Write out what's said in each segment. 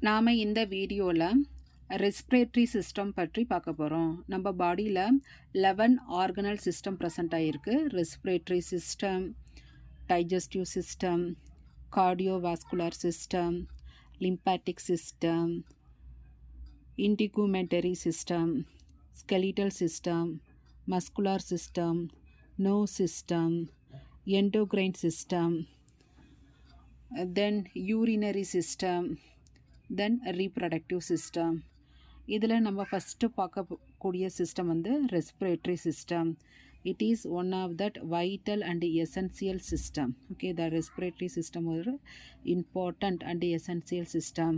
நாம் இந்த வீடியோவில் ரெஸ்பிரேட்டரி சிஸ்டம் பற்றி பார்க்க போகிறோம். நம்ம பாடியில் 11 ஆர்கனல் சிஸ்டம் ப்ரெசண்ட் ஆகிருக்கு. Respiratory system, digestive system, cardiovascular system, lymphatic system, integumentary system, skeletal system, muscular system, nerve system, endocrine system, then urinary system, then reproductive system. இதில் நம்ம ஃபஸ்ட்டு பார்க்கக்கூடிய சிஸ்டம் வந்து respiratory system. It is one of that vital and essential system. Okay, the respiratory system ஒரு important and essential system.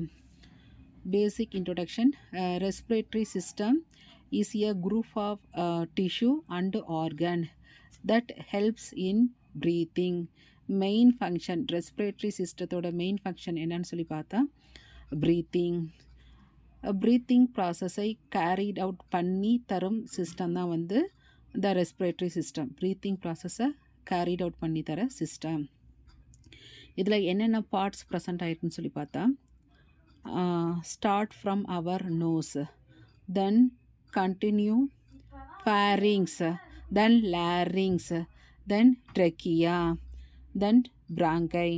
Basic introduction. Respiratory system is a group of tissue and organ that helps in breathing. Main function, respiratory system main function என்னன்னு சொல்லி பார்த்தா breathing. Breathing process-ஐ carried out பண்ணி தரும் system தான் வந்து the respiratory system. Breathing process-ஐ carried out பண்ணி தர system. இதில் என்னென்ன பார்ட்ஸ் ப்ரெசண்ட் ஆயிருக்குன்னு சொல்லி பார்த்தா start from our nose, then continue pharynx, then larynx, then trachea, then bronchi,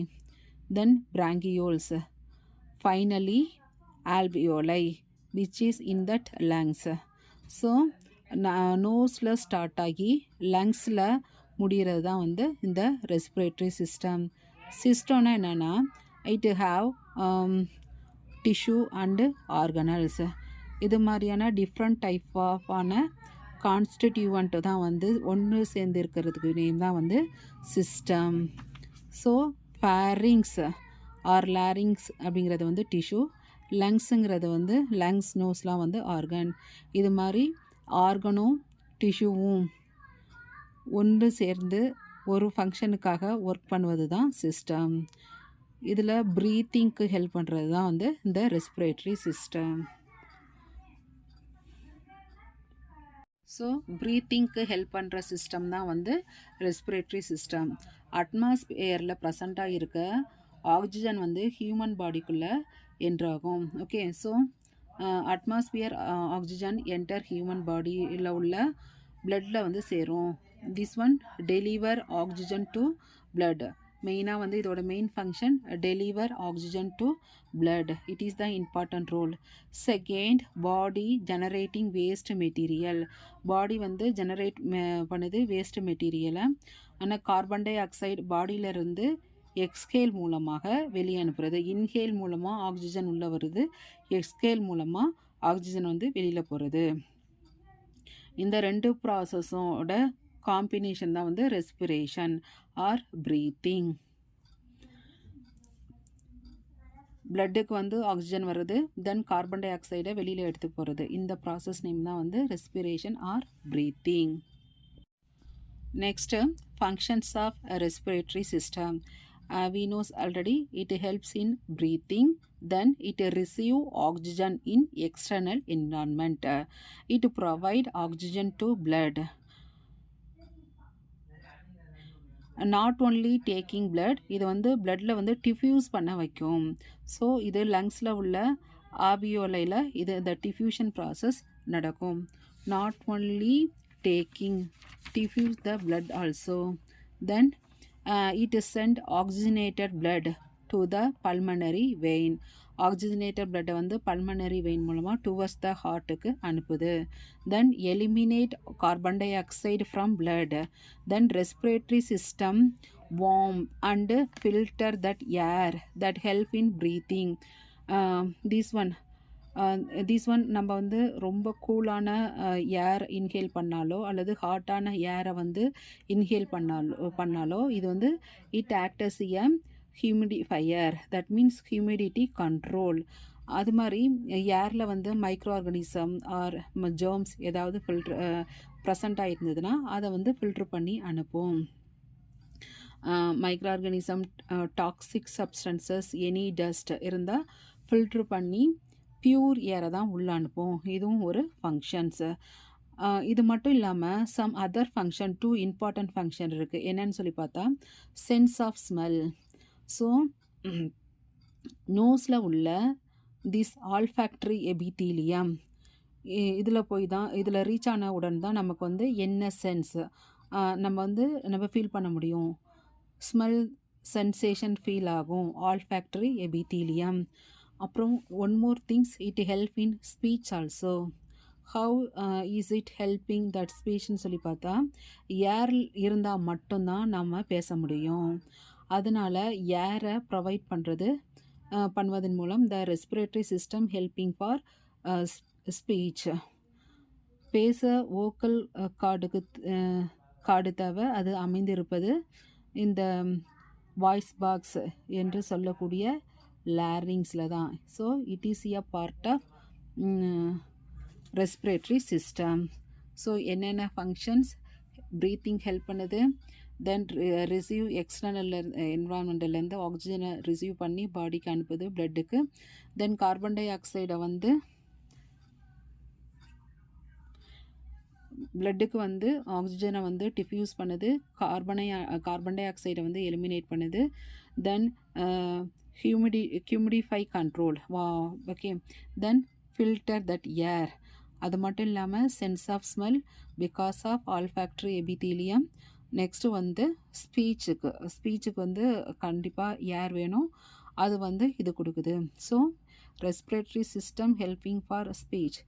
then bronchioles, finally alveoli, which is in that lungs. So நோஸில் start ஆகி லங்ஸில் முடிகிறது தான் வந்து இந்த ரெஸ்பிரேட்டரி சிஸ்டம். சிஸ்டம்னா என்னென்னா it have tissue and organelles. இது மாதிரியான டிஃப்ரெண்ட் டைப் ஆன கான்ஸ்டிடியூவன்ட்டு தான் வந்து ஒன்று சேர்ந்து இருக்கிறதுக்கு நேம் தான் வந்து system. So pharynx or larynx அப்படிங்கிறது வந்து டிஷ்யூ, லங்ஸுங்கிறது வந்து லங்ஸ், நோஸ்லாம் வந்து ஆர்கன். இது மாதிரி ஆர்கனும் டிஷ்யூவும் ஒன்று சேர்ந்து ஒரு ஃபங்க்ஷனுக்காக ஒர்க் பண்ணுவது தான் சிஸ்டம். இதில் ப்ரீத்திங்க்கு ஹெல்ப் பண்ணுறது தான் வந்து இந்த ரெஸ்பிரேட்டரி சிஸ்டம். ஸோ ப்ரீத்திங்க்கு ஹெல்ப் பண்ணுற சிஸ்டம் தான் வந்து ரெஸ்பிரேட்டரி சிஸ்டம். அட்மாஸ்பியரில் ப்ரெசண்ட்டாக இருக்க ஆக்சிஜன் வந்து ஹியூமன் பாடிக்குள்ளே என்ட்ராகும். Okay, so atmosphere oxygen enter human பாடியில் உள்ள பிளட்டில் வந்து சேரும். This one deliver oxygen to blood. மெயினாக வந்து இதோட main function deliver oxygen to blood. It is the important role. Second, body generating waste material. Body வந்து ஜெனரேட் பண்ணுது வேஸ்ட் மெட்டீரியலை. ஆனால் கார்பன் டை ஆக்சைடு பாடியிலேருந்து எக்ஸ்ஹேல் மூலமாக வெளியே அனுப்புறது. இன்ஹேல் மூலமாக ஆக்சிஜன் உள்ளே வருது, எக்ஸ்ஹேல் மூலமாக ஆக்சிஜன் வந்து வெளியில் போகிறது. இந்த ரெண்டு ப்ராசஸோட காம்பினேஷன் தான் வந்து ரெஸ்பிரேஷன் ஆர் ப்ரீத்திங். பிளட்டுக்கு வந்து ஆக்சிஜன் வருது, தென் கார்பன் டை ஆக்சைடை வெளியில் எடுத்து போகிறது. இந்த ப்ராசஸ் நேம் தான் வந்து respiration or breathing. Next functions of respiratory system. We know already it helps in breathing, then it receive oxygen in external environment. It provide oxygen to blood. Not only taking blood, இது வந்து பிளட்டில் வந்து diffuse பண்ண வைக்கும். So இது லங்ஸில் உள்ள ஆவியோலையில் இது இந்த டிஃப்யூஷன் ப்ராசஸ் நடக்கும். Not only taking, diffuse the blood also. Then it is send oxygenated blood to the pulmonary vein. Oxygenated பிளட்டை வந்து பல்மனரி வெயின் மூலமாக டுவர்ஸ் த ஹார்ட்டுக்கு அனுப்புது. Then eliminate carbon dioxide from blood. Then respiratory system warm and filter that air that help in breathing. This one நம்ம வந்து ரொம்ப கூலான ஏர் inhale பண்ணாலோ அல்லது ஹாட்டான ஏரை வந்து இன்ஹேல் பண்ணாலோ இது வந்து it act as a humidifier, that means humidity control. அது மாதிரி ஏரில் வந்து மைக்ரோ ஆர்கானிசம் ஆர் ஜெர்ம்ஸ் ஏதாவது ப்ரெசண்ட் ஆகிருந்ததுன்னா அதை வந்து ஃபில்ட்ரு பண்ணி அனுப்பும். Micro organism, toxic substances, any dust இருந்தால் ஃபில்ட்ரு பண்ணி பியூர் ஏரை தான் உள்ள அனுப்பும். இதுவும் ஒரு ஃபங்க்ஷன்ஸு. இது மட்டும் இல்லாமல் some other function, 2 important function இருக்குது. என்னன்னு சொல்லி பார்த்தா சென்ஸ் ஆஃப் ஸ்மெல். ஸோ நோஸில் உள்ள திஸ் ஆல்ஃபேக்டரி எபித்தீலியம் இதில் போய் தான் இதில் ரீச் ஆன உடன் தான் நமக்கு வந்து என்ன சென்ஸ் நம்ம ஃபீல் பண்ண முடியும். ஸ்மெல் சென்சேஷன் ஃபீல் ஆகும் ஆல்ஃபேக்டரி எபித்தீலியம். அப்புறம் one more things it help in speech also. How is it helping that ஸ்பீச்னு சொல்லி பார்த்தா ஏர் இருந்தால் மட்டும்தான் நம்ம பேச முடியும். அதனால் ஏரை ப்ரொவைட் பண்ணுவதன் மூலம் த respiratory system helping for speech. பேச வோக்கல் கார்டு தேவை. அது அமைந்திருப்பது இந்த வாய்ஸ் பாக்ஸ் என்று சொல்லக்கூடிய லாரிங்ஸில் தான். So it is a part of respiratory system. So என்னென்ன ஃபங்க்ஷன்ஸ் ப்ரீத்திங் ஹெல்ப் பண்ணுது. தென் ரிசீவ் எக்ஸ்டர்னல் என்வாரன்மெண்ட்லேருந்து ஆக்சிஜனை ரிசீவ் பண்ணி பாடிக்கு அனுப்புது பிளட்டுக்கு. தென் கார்பன் டை ஆக்சைடை வந்து பிளட்டுக்கு வந்து ஆக்சிஜனை வந்து டிஃப்யூஸ் பண்ணுது. கார்பன் டை ஆக்சைடை வந்து எலிமினேட் பண்ணுது. Then humidify control okay. Then filter that air. அது மட்டும் இல்லாமல் sense of smell because of olfactory epithelium. Next வந்து ஸ்பீச்சுக்கு வந்து கண்டிப்பாக ஏர் வேணும். அது வந்து இது கொடுக்குது. So respiratory system helping for speech.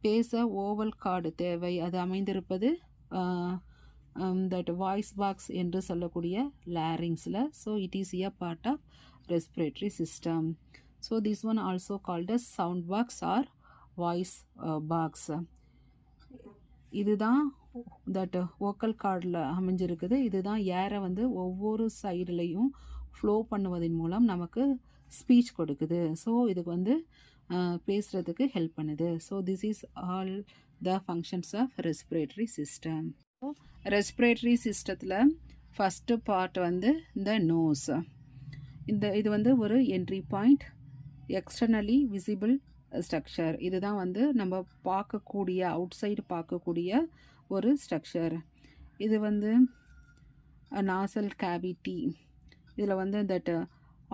பேச ஓவல் கார்டு தேவை. அது அமைந்திருப்பது தட் வாய்ஸ் பாக்ஸ் என்று சொல்லக்கூடிய லாரிங்ஸில். So it is a part of respiratory system. So this one also called as sound box or voice box. இதுதான் தட் வோக்கல் கார்டில் அமைஞ்சிருக்குது. இதுதான் ஏரை வந்து ஒவ்வொரு சைடுலையும் ஃப்ளோ பண்ணுவதன் மூலம் நமக்கு ஸ்பீச் கொடுக்குது. ஸோ இதுக்கு வந்து பேசுகிறதுக்கு ஹெல்ப் பண்ணுது. So this is all the functions of respiratory system. Respiratory சிஸ்டத்தில் ஃபஸ்ட்டு பார்ட் வந்து இந்த நோஸ். இது வந்து ஒரு entry point, externally visible structure. இதுதான் வந்து நம்ம பார்க்கக்கூடிய அவுட் சைடு பார்க்கக்கூடிய ஒரு ஸ்ட்ரக்சர். இது வந்து நாசல் கேவிட்டி. இதில் வந்து that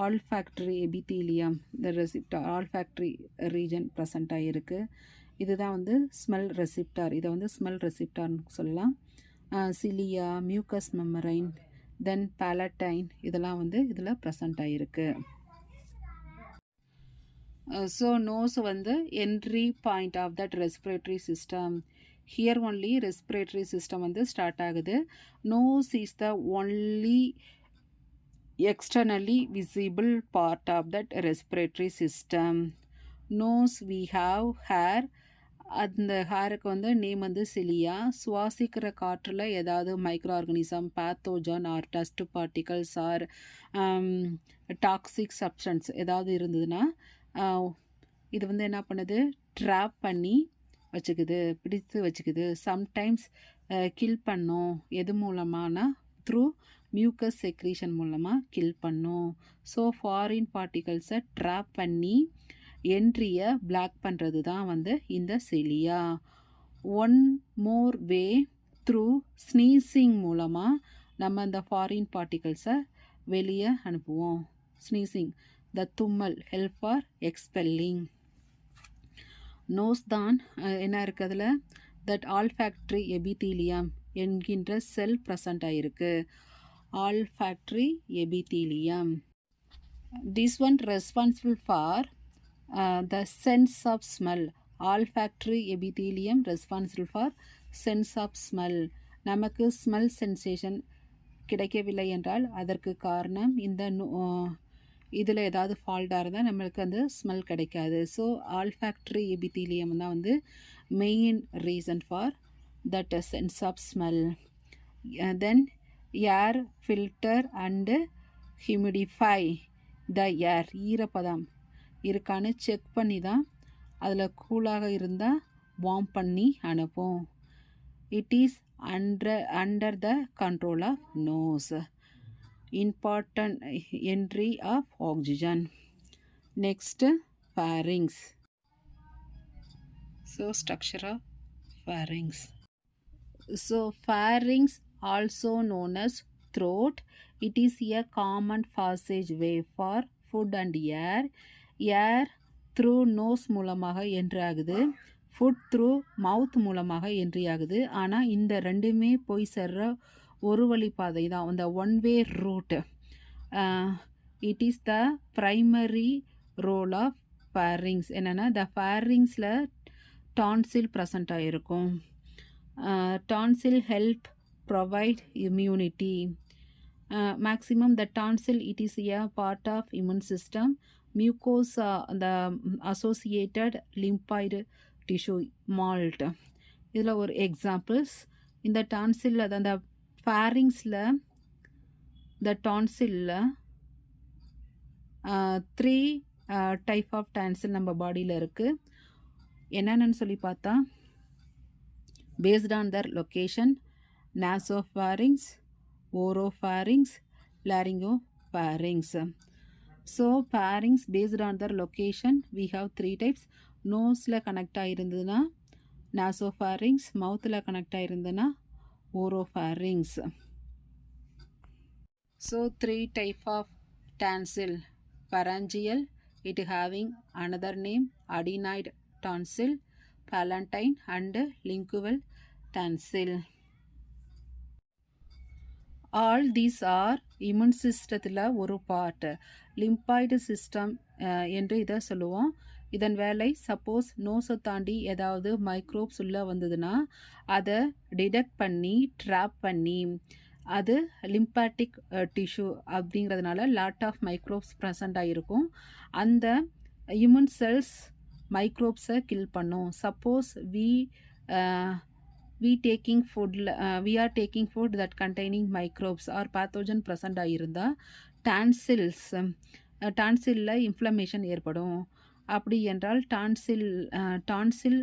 olfactory epithelium the receptor olfactory region present ஆகிருக்கு. இதுதான் வந்து ஸ்மெல் ரெசிப்டார். இதை வந்து ஸ்மெல் ரெசிப்டார்னு சொல்லலாம். Cilia, mucus membrane, then palatine இதெல்லாம் வந்து இதில் ப்ரெசண்ட் ஆகிருக்கு. ஸோ நோஸ் வந்து entry point of that respiratory system. Here only respiratory system வந்து ஸ்டார்ட் ஆகுது. Nose is the only externally visible part of that respiratory system. Nose we have hair. அந்த ஹேருக்கு வந்து நேம் வந்து சிலியா. சுவாசிக்கிற காற்றில் ஏதாவது micro organism, pathogen or dust particles or toxic substance ஏதாவது இருந்ததுன்னா இது வந்து என்ன பண்ணுது, ட்ராப் பண்ணி வச்சுக்குது, பிடித்து வச்சுக்குது. சம்டைம்ஸ் கில் பண்ணும். எது மூலமானா த்ரூ மியூக்கஸ் செக்ரீஷன் மூலமாக கில் பண்ணும். ஸோ ஃபாரின் பார்ட்டிகல்ஸை ட்ராப் பண்ணி என்ட்ரியை பிளாக் பண்ணுறது தான் வந்து இந்த cilia. One more way through sneezing மூலமாக நம்ம அந்த ஃபாரின் பார்ட்டிகல்ஸை வெளியே அனுப்புவோம். ஸ்னீசிங் த தும்மல் ஹெல்ப் ஃபார் எக்ஸ்பெல்லிங். நோஸ் தான் என்ன இருக்குது அதில், தட் ஆல்ஃபேக்டரி எபித்தீலியம் என்கின்ற செல் ப்ரெசண்ட் ஆகிருக்கு. Olfactory epithelium. This one responsible for the sense of smell. Olfactory epithelium responsible for sense of smell. நமக்கு ஸ்மெல் சென்சேஷன் கிடைக்கவில்லை என்றால் அதற்கு காரணம் இந்த இதில் ஏதாவது ஃபால்ட்டாக இருந்தால் நம்மளுக்கு அந்த ஸ்மெல் கிடைக்காது. ஸோ ஆல்ஃபேக்டரி எபித்தீலியம் தான் வந்து main reason for that sense of smell. Then air filter and humidify the air. ஈரப்பதம் இருக்கான்னு செக் பண்ணி தான் அதில் கூலாக இருந்தால் வார்ம் பண்ணி அனுப்பும். It is under the control of nose. Important entry of oxygen. Next, pharynx. So structure of pharynx. So pharynx also known as throat. It is a common passageway for food and air. Air through nose மூலமாக entry ஆகுது, food through mouth மூலமாக entry ஆகுது. ஆனால் இந்த ரெண்டுமே போய் சேர்ற ஒரு வழி பாதை தான், அந்த one way route. It is the primary role of pharynx. என்னென்னா த ஃபேரிங்ஸில் டான்சில் ப்ரெசண்ட் ஆகிருக்கும். Tonsil help provide immunity. Maximum the tonsil, it is a part of immune system. Mucosa, the associated lymphoid tissue malt. இதில் ஒரு examples, இந்த டான்சில் அந்த ஃபேரிங்ஸில் இந்த டான்சிலில் 3 type of டான்சில் நம்ம பாடியில் இருக்குது. என்னென்னு சொல்லி பார்த்தா, based on their location, nasopharynx, oropharynx, laryngopharynx. So pharynx based on their location we have 3 types. நோஸில் கனெக்ட் ஆகிருந்ததுன்னா nasopharynx, மவுத்தில் கனெக்ட் ஆகிருந்ததுன்னா oropharynx. So 3 type of tonsil: pharyngeal, it having another name adenoid tonsil, palatine and lingual tonsil. All these are immune சிஸ்டத்தில் ஒரு part. Lymphoid system என்று இதை சொல்லுவோம். இதன் வேலை, சப்போஸ் நோஸை தாண்டி ஏதாவது மைக்ரோப்ஸ் உள்ளே வந்ததுன்னா அதை டிடெக்ட் பண்ணி ட்ராப் பண்ணி, அது லிம்பாட்டிக் டிஷ்யூ அப்படிங்கிறதுனால லாட் ஆஃப் மைக்ரோப்ஸ் ப்ரெசண்ட் ஆகிருக்கும். அந்த இம்யூன் செல்ஸ் மைக்ரோப்ஸை கில் பண்ணும். Suppose we are taking food that containing microbes or pathogen present ஆகிருந்தா டான்சிலில் இன்ஃப்ளமேஷன் ஏற்படும். அப்படி என்றால் டான்சில்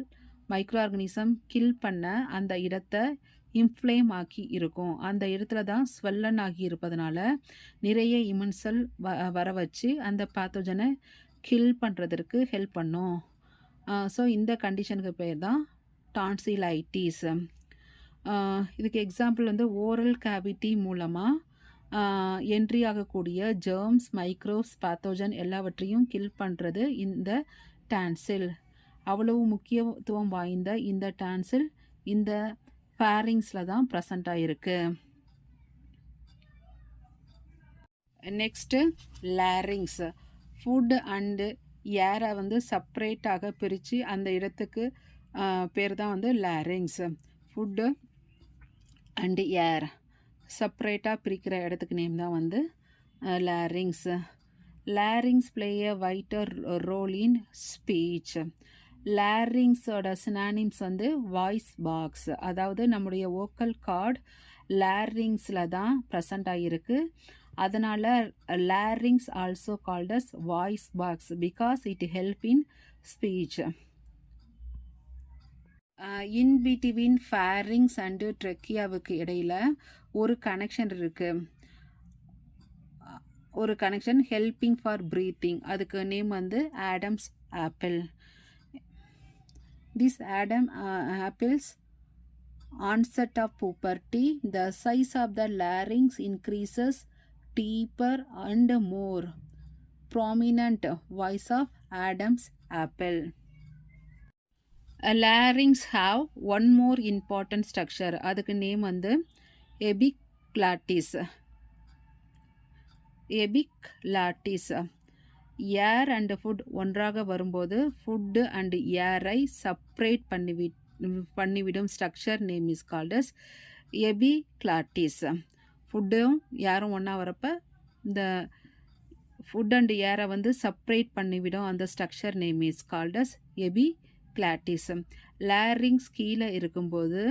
மைக்ரோ ஆர்கனிசம் கில் பண்ண அந்த இடத்தை இன்ஃப்ளேம் ஆக்கி இருக்கும். அந்த இடத்துல தான் ஸ்வெல்லன் ஆகி இருப்பதனால நிறைய இம்யூன் செல் வர வச்சு அந்த பேத்தோஜனை கில் பண்ணுறதற்கு ஹெல்ப் பண்ணும். ஸோ இந்த கண்டிஷனுக்கு பேர் தான் டான்சிலைட்டிஸ். இதுக்கு எக்ஸாம்பிள் வந்து ஓரல் கேவிட்டி மூலமாக என்ட்ரி ஆகக்கூடிய ஜெர்ம்ஸ், மைக்ரோப்ஸ், பேத்தோஜன் எல்லாவற்றையும் கில் பண்ணுறது இந்த டான்சில். அவ்வளவு முக்கியத்துவம் வாய்ந்த இந்த டான்சில் இந்த ஃபேரிங்ஸில் தான் ப்ரெசண்ட் ஆகிருக்கு. Next larynx. ஃபுட் அண்டு ஏரை வந்து செப்ரேட்டாக பிரித்து அந்த இடத்துக்கு பேர் தான் வந்து லாரிங்ஸ். ஃபுட்டு அண்டு ஏர் செப்ரேட்டாக பிரிக்கிற இடத்துக்கு நேம் தான் வந்து larynx. Larynx play a vital role in speech. லாரிங்ஸோட சினானிம்ஸ் வந்து வாய்ஸ் பாக்ஸ். அதாவது நம்முடைய வோக்கல் கார்டு லாரிங்ஸில் தான் ப்ரெசண்ட் ஆகியிருக்கு. அதனால் larynx also called as voice box because it help in speech. In between pharynx and ட்ரெக்கியாவுக்கு இடையில் ஒரு கனெக்ஷன் இருக்குது. ஒரு கனெக்ஷன் ஹெல்பிங் ஃபார் ப்ரீத்திங். அதுக்கு நேம் வந்து Adam's apple. This Adam apples onset of puberty, the size of the larynx increases, deeper and more prominent voice of Adam's apple. Larynx have one more important structure. அதுக்கு name வந்து epiglottis. Air and food ஒன்றாக வரும்போது food and ஏரை separate பண்ணிவிடும் structure name is called as epiglottis. ஃபுட்டும் ஏரும் ஒன்றா வரப்போ இந்த ஃபுட் அண்ட் ஏரை வந்து செப்ரேட் பண்ணிவிடும். அந்த structure name is called as epiglottis. Larynx கீழே இருக்கும்போது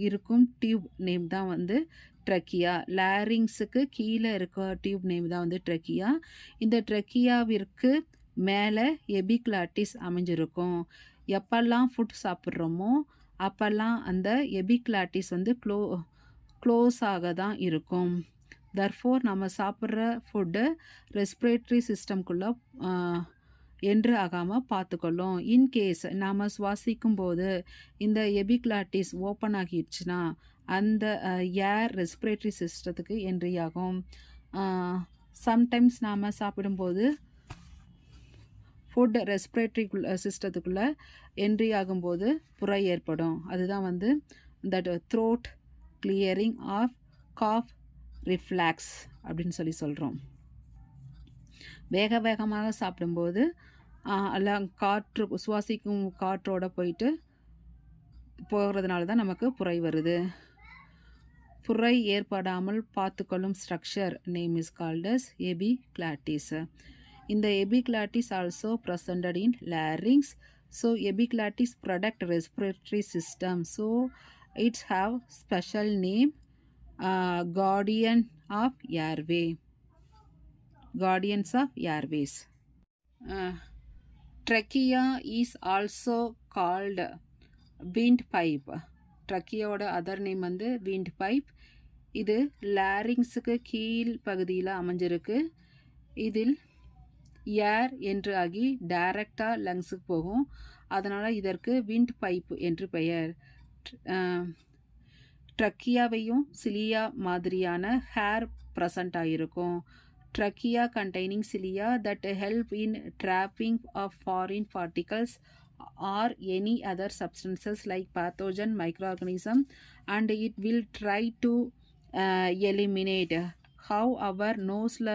இருக்கும் டியூப் நேம் தான் வந்து ட்ரெக்கியா. லாரிங்ஸுக்கு கீழே இருக்க டியூப் நேம் தான் வந்து ட்ரெக்கியா. இந்த ட்ரெக்கியாவிற்கு மேலே எபிக்ளாட்டிஸ் அமைஞ்சிருக்கும். எப்பெல்லாம் ஃபுட் சாப்பிட்றோமோ அப்போல்லாம் அந்த எபிக்ளாட்டிஸ் வந்து க்ளோஸ் ஆக தான் இருக்கும். தர்ஃபோர் நம்ம சாப்பிட்ற ஃபுட்டு ரெஸ்பிரேட்டரி சிஸ்டம்குள்ளே என்று ஆகாமல் பார்த்துக்கொள்ளும். இன்கேஸ் நாம் சுவாசிக்கும் போது இந்த எபிக்ளாட்டிஸ் ஓப்பன் ஆகிடுச்சுன்னா அந்த ஏர் ரெஸ்பிரேட்டரி சிஸ்டத்துக்கு என்ட்ரி ஆகும். சம்டைம்ஸ் நாம் சாப்பிடும்போது ஃபுட் ரெஸ்பிரேட்டரி சிஸ்டத்துக்குள்ளே என்ட்ரி ஆகும்போது புரை ஏற்படும். அதுதான் வந்து that throat clearing of cough reflex அப்படின்னு சொல்கிறோம். வேகமாக சாப்பிடும்போது எல்லாம் காற்று சுவாசிக்கும் காற்றோட போகிறதுனால தான் நமக்கு புரை வருது. புரை ஏற்படாமல் பார்த்துக்கொள்ளும் structure name is called as epiglottis. இந்த epiglottis also presented in larynx. So epiglottis protect respiratory system. So it's have special name guardian of airway. Guardians of airways. Trachea is also called windpipe. ட்ரக்கியோட other name வந்து windpipe. இது லாரிங்ஸுக்கு கீழ் பகுதியில் அமைஞ்சிருக்கு. இதில் ஏர் என்று ஆகி டைரக்டாக லங்ஸுக்கு போகும். அதனால் இதற்கு விண்ட் பைப் என்று பெயர். ட்ரக்கியாவையும் சிலியா மாதிரியான ஹேர் ப்ரெசண்ட் ஆகிருக்கும். Trachea containing cilia that help in trapping of foreign particles or any other substances like pathogen microorganism, and it will try to eliminate. How our noseல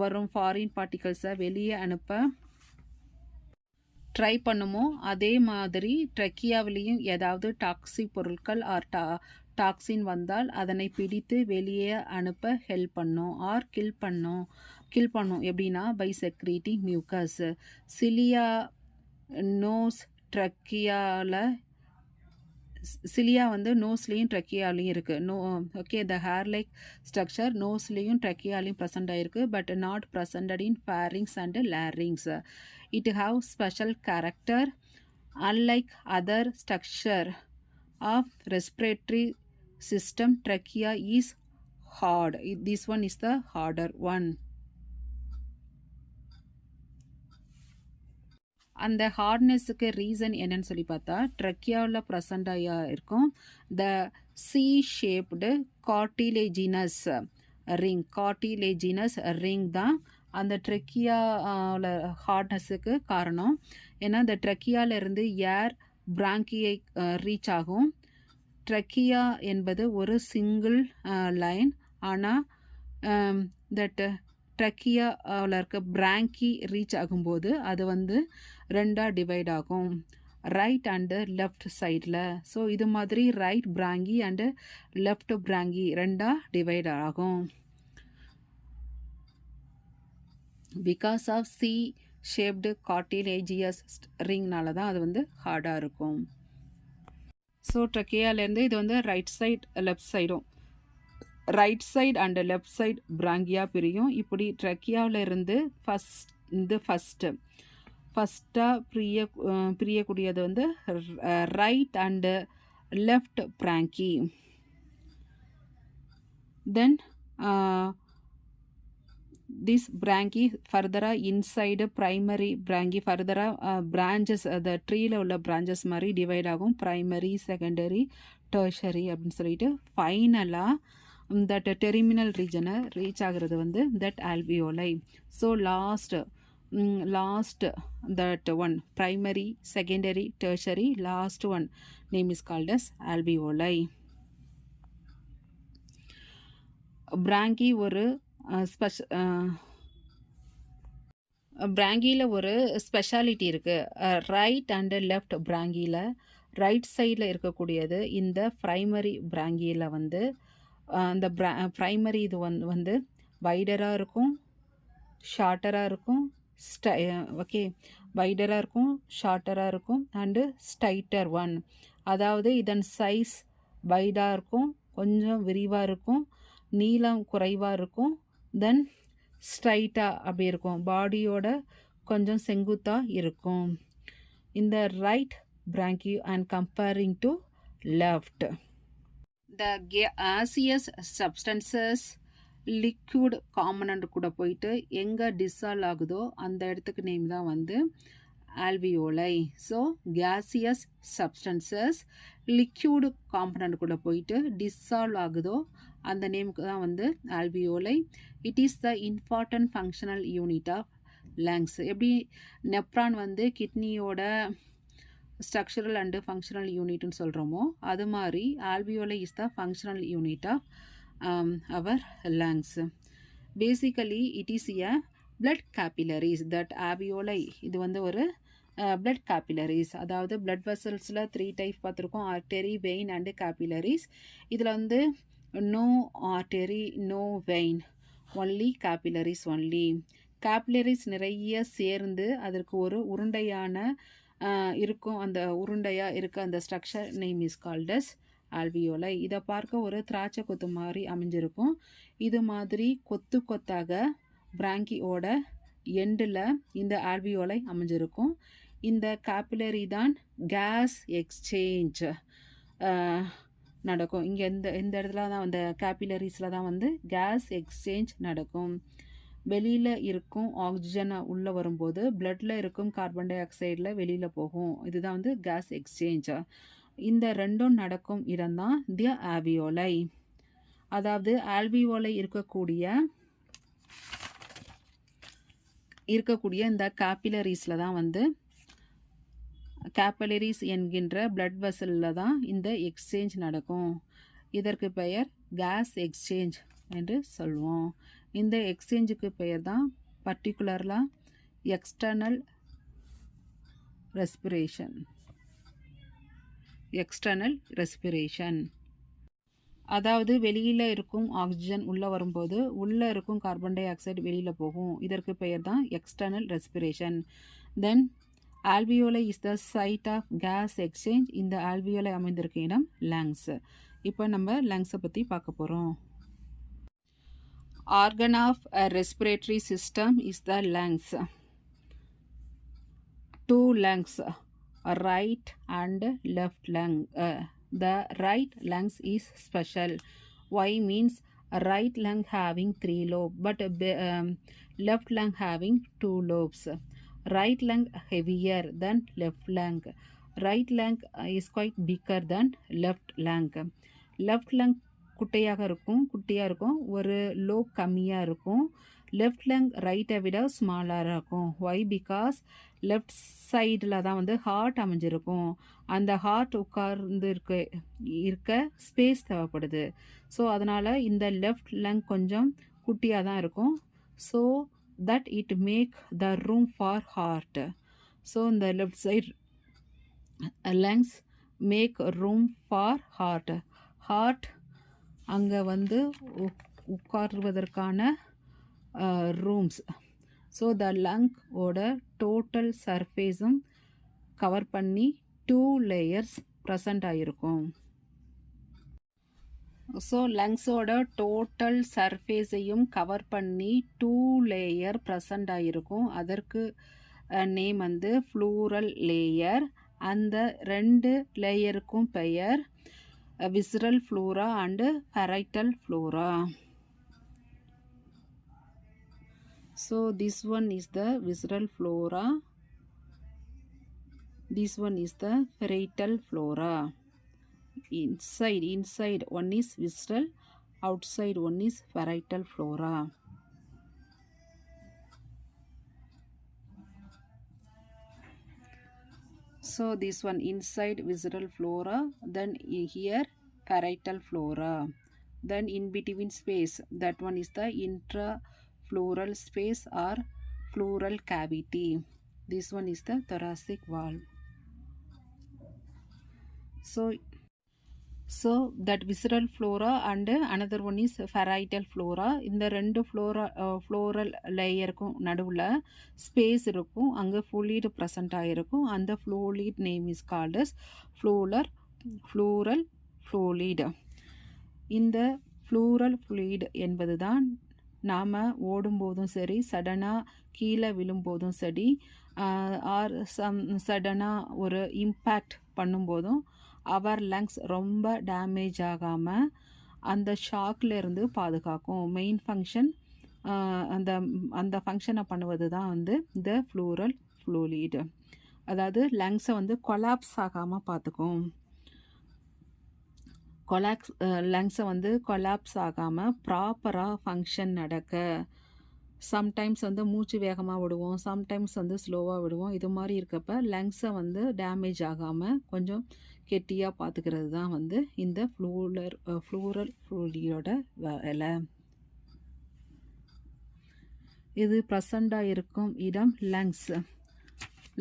வரும் ஃபாரின் பார்ட்டிகல்ஸை வெளியே அனுப்ப try பண்ணுமோ அதே மாதிரி ட்ரக்கியாவிலையும் ஏதாவது டாக்ஸிக் பொருட்கள் ஆர் டாக்ஸின் வந்தால் அதனை பிடித்து வெளியே அனுப்ப ஹெல்ப் பண்ணும் ஆர் கில் பண்ணும். எப்படின்னா by secreting mucus. Cilia nose ட்ரக்கியாவில் சிலியா வந்து நோஸ்லேயும் ட்ரக்கியாலையும் இருக்குது. Okay, the hair like structure நோஸ்லேயும் ட்ரக்கியாலையும் ப்ரெசண்ட் ஆகிருக்கு, but not presented in pharynx and larynx. It have special character. Unlike other structure of respiratory system, trachea is hard. This one is the harder one. அந்த ஹார்ட்னஸுக்கு reason என்னன்னு சொல்லி பார்த்தா ட்ரக்கியாவில் ப்ரெசண்டாக இருக்கும் the C shaped cartilaginous ring தான் அந்த ட்ரக்கியாவில் ஹார்ட்னஸுக்கு காரணம். ஏன்னா இந்த ட்ரக்கியாவிலேருந்து ஏர் பிராங்கியை ரீச் ஆகும். ட்ரக்கியா என்பது ஒரு சிங்கிள் லைன். ஆனால் தட் ட்ரக்கியாவில் இருக்க பிராங்கி ரீச் ஆகும்போது அது வந்து ரெண்டாக டிவைட் ஆகும், ரைட் அண்டு லெஃப்ட் சைடில். ஸோ இது மாதிரி right bronchi and left bronchi ரெண்டாக டிவைட் ஆகும். Because of C shaped cartilaginous ரிங்னால தான் அது வந்து ஹார்டாக இருக்கும். ஸோ ட்ரக்கியாலேருந்து இது வந்து ரைட் சைட் லெஃப்ட் சைடும் right side and left side பிராங்கியாக பிரியும். இப்படி ட்ரக்கியாவில் இருந்து ஃபஸ்ட்டாக பிரியக்கூடியது வந்து right and left bronchi. Then this franking ஃபர்தராக இன்சைடு ப்ரைமரி பிராங்கி ஃபர்தராக பிரான்ச்சஸ் அந்த ட்ரீயில் உள்ள பிரான்ச்சஸ் மாதிரி டிவைட் ஆகும். ப்ரைமரி, செகண்டரி, டெர்ஷரி அப்படின்னு சொல்லிட்டு ஃபைனலாக தட் டெர்மினல் ரீஜனை ரீச் ஆகிறது வந்து that alveoli. So last that one primary, secondary, tertiary, last one name is called as alveoli. Franking ஒரு பிராங்கியில் ஒரு ஸ்பெஷாலிட்டி இருக்குது. ரைட் அண்டு லெஃப்ட் பிராங்கியில் ரைட் சைடில் இருக்கக்கூடியது இந்த ப்ரைமரி பிராங்கியில் வந்து அந்த ப்ரைமரி இது வந்து வைடராக இருக்கும், ஷார்ட்டராக இருக்கும், ஓகே வைடராக இருக்கும், ஷார்ட்டராக இருக்கும் அண்டு ஸ்டைட்டர் ஒன். அதாவது இதன் சைஸ் வைடாக இருக்கும், கொஞ்சம் விரிவாக இருக்கும், நீளம் குறைவாக இருக்கும், தென் ஸ்ட்ரைட்டாக அப்படி இருக்கும், பாடியோட கொஞ்சம் செங்குத்தாக இருக்கும். இந்த right franking and comparing to left. The gaseous substances liquid component கூட போயிட்டு எங்கே டிசால்வ் ஆகுதோ அந்த இடத்துக்கு நேம் தான் வந்து alveoli. So gaseous substances liquid component கூட போயிட்டு டிசால்வ் ஆகுதோ அந்த நேமுக்கு தான் வந்து alveoli. It is the important functional unit of lungs. எப்படி நெப்ரான் வந்து கிட்னியோட ஸ்ட்ரக்சரல் அண்டு ஃபங்க்ஷனல் யூனிட்னு சொல்கிறோமோ, அது மாதிரி alveoli is the functional unit of our lungs. Basically it is a blood capillaries that alveoli. இது வந்து ஒரு blood capillaries, அதாவது blood vesselsல 3 டைப் பார்த்துருக்கோம், artery, vein and capillaries. இதில் வந்து no artery, no vein, only capillaries only. capillaries நிறைய சேர்ந்து அதற்கு ஒரு உருண்டையான இருக்கும். அந்த உருண்டையாக இருக்க அந்த structure name is called as alveoli. இதை பார்க்க ஒரு திராட்சை கொத்து மாதிரி அமைஞ்சிருக்கும். இது மாதிரி கொத்து கொத்தாக பிராங்கியோட எண்டில் இந்த ஆல்வியோலை அமைஞ்சிருக்கும். இந்த கேபிலரி தான் கேஸ் எக்ஸ்சேஞ்ச் நடக்கும். இங்கே இந்த இடத்துல தான் அந்த கேபிலரிஸில் தான் வந்து கேஸ் எக்ஸ்சேஞ்ச் நடக்கும். வெளியில் இருக்கும் ஆக்சிஜனை உள்ளே வரும்போது பிளட்டில் இருக்கும் கார்பன் டை ஆக்சைடில் வெளியில் போகும். இதுதான் வந்து கேஸ் எக்ஸ்சேஞ்ச். இந்த ரெண்டும் நடக்கும் இடம்தான் தி ஆல்வியோலை. அதாவது ஆல்வியோலை இருக்கக்கூடிய இந்த கேபிலரிஸில் தான் வந்து கேபிலரிஸ் என்கின்ற பிளட் வெசலில் தான் இந்த எக்ஸ்சேஞ்ச் நடக்கும். இதற்கு பெயர் கேஸ் எக்ஸ்சேஞ்ச் என்று சொல்வோம். இந்த எக்ஸ்சேஞ்சுக்கு பெயர் தான் பர்டிகுலர்லாக எக்ஸ்டர்னல் ரெஸ்பிரேஷன். அதாவது வெளியில் இருக்கும் ஆக்சிஜன் உள்ளே வரும்போது உள்ளே இருக்கும் கார்பன் டை ஆக்சைடு வெளியில் போகும். இதற்கு பெயர் தான் external respiration. Then alveoli is the site of gas exchange. இந்த ஆல்வியோலை அமைந்திருக்க இடம் லங்ஸ். இப்போ நம்ம லங்ஸை பற்றி பார்க்க போகிறோம். Organ of a respiratory system is the lungs. 2 lungs, right and left lung. The right lungs is special. Why means right lung having 3 lobes, but left lung having 2 lobes. Right lung heavier than left lung. Right lung is quite bigger than left lung. Left lung குட்டியாக இருக்கும், ஒரு lobe கம்மியாக இருக்கும். Left lung ரைட்டை விட ஸ்மாலாக இருக்கும். Y? Because left சைடில் தான் வந்து ஹார்ட் அமைஞ்சிருக்கும். அந்த ஹார்ட் உட்கார்ந்து இருக்க ஸ்பேஸ் தேவைப்படுது. ஸோ அதனால் இந்த லெஃப்ட் லங் கொஞ்சம் குட்டியாக தான் இருக்கும். So that it make the room for heart. So இந்த left side lungs make room for heart. Heart அங்கே வந்து உட்காருவதற்கான ரூம்ஸ். ஸோ த லங்கோட டோட்டல் சர்ஃபேஸும் கவர் பண்ணி 2 லேயர்ஸ் ப்ரெசண்ட் ஆகிருக்கும். ஸோ லங்ஸோட டோட்டல் சர்ஃபேஸையும் கவர் பண்ணி 2 லேயர் ப்ரெசண்ட் ஆகிருக்கும். அதற்கு நேம் வந்து ஃப்ளூரல் லேயர். அந்த 2 லேயருக்கும் பெயர் visceral flora and parietal flora. So this one is the visceral flora, this one is the parietal flora. Inside one is visceral, outside one is parietal flora. So this one inside visceral flora, then here parietal flora, then in between space, that one is the intrafleural space or pleural cavity. This one is the thoracic wall. So that visceral flora and another one is parietal flora. இந்த 2 floral லேயருக்கும் நடுவில் space இருக்கும். அங்கே fluid present ஆகிருக்கும். அந்த fluid name is called as pleural fluid. இந்த pleural fluid என்பது தான் நாம் ஓடும்போதும் சரி, சடனாக கீழே விழும்போதும் சரி, ஆர் சடனாக ஒரு இம்பேக்ட் பண்ணும்போதும் அவர் லங்ஸ் ரொம்ப டேமேஜ் ஆகாமல் அந்த ஷாக்லேருந்து பாதுகாக்கும். மெயின் ஃபங்க்ஷன் அந்த ஃபங்க்ஷனை பண்ணுவது தான் வந்து இந்த ஃப்ளூரல் ஃப்ளூயிட். அதாவது லங்ஸை வந்து கொலாப்ஸ் ஆகாமல் பார்த்துக்கும். லங்ஸை வந்து கொலாப்ஸ் ஆகாமல் ப்ராப்பராக ஃபங்க்ஷன் நடக்க சம்டைம்ஸ் வந்து மூச்சு வேகமாக விடுவோம், சம்டைம்ஸ் வந்து ஸ்லோவாக விடுவோம். இது மாதிரி இருக்கப்ப லங்ஸை வந்து டேமேஜ் ஆகாமல் கொஞ்சம் கெட்டியாக பார்த்துக்கிறது தான் வந்து இந்த ஃப்ளூரல் ஃப்ளூயிடோட வேலை. இது ப்ரெசண்டாக இருக்கும் இடம்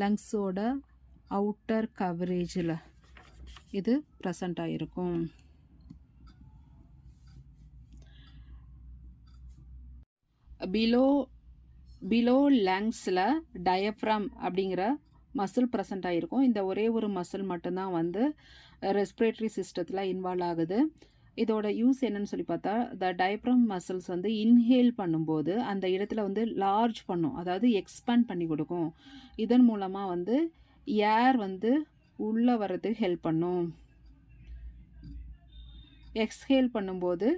லங்ஸோட அவுட்டர் கவரேஜில் இது ப்ரெசண்டாக இருக்கும். பிலோ லங்ஸில் டயஃப்ரம் அப்படிங்கிற மசில் ப்ரெசண்ட் ஆகிருக்கும். இந்த ஒரே ஒரு மசில் மட்டும்தான் வந்து ரெஸ்பிரேட்டரி சிஸ்டத்தில் இன்வால்வ் ஆகுது. இதோட யூஸ் என்னன்னு சொல்லி பார்த்தா, த டயப்ரம் மசில்ஸ் வந்து இன்ஹேல் பண்ணும்போது அந்த இடத்துல வந்து லார்ஜ் பண்ணும், அதாவது எக்ஸ்பேண்ட் பண்ணி கொடுக்கும். இதன் மூலமாக வந்து ஏர் வந்து உள்ளே வர்றதுக்கு ஹெல்ப் பண்ணும். எக்ஸ்ஹேல் பண்ணும்போது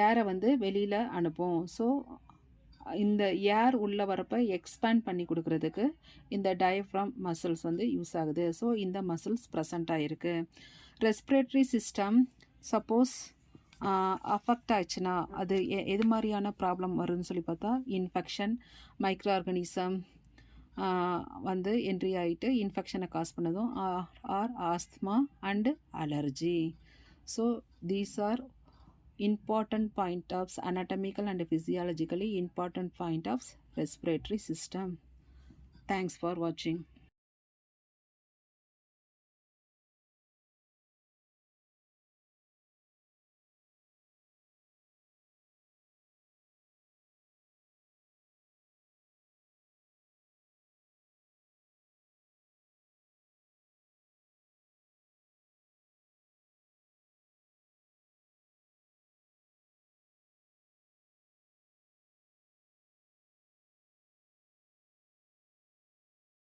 ஏரை வந்து வெளியில் அனுப்பும். ஸோ இந்த ஏர் உள்ளே வரப்போ எக்ஸ்பேண்ட் பண்ணி கொடுக்குறதுக்கு இந்த டயஃப்ராம் மசில்ஸ் வந்து யூஸ் ஆகுது. ஸோ இந்த மசில்ஸ் ப்ரெசண்ட் ஆகிருக்கு. ரெஸ்பிரேட்டரி சிஸ்டம் சப்போஸ் அஃபெக்ட் ஆயிடுச்சுன்னா அது எது மாதிரியான ப்ராப்ளம் வரும்னு சொல்லி பார்த்தா, இன்ஃபெக்ஷன், மைக்ரோ ஆர்கனிசம் வந்து என்ட்ரி ஆகிட்டு இன்ஃபெக்ஷனை காஸ் பண்ணதும், or asthma and allergy. So these are important point of anatomical and physiologically important point of respiratory system. Thanks for watching.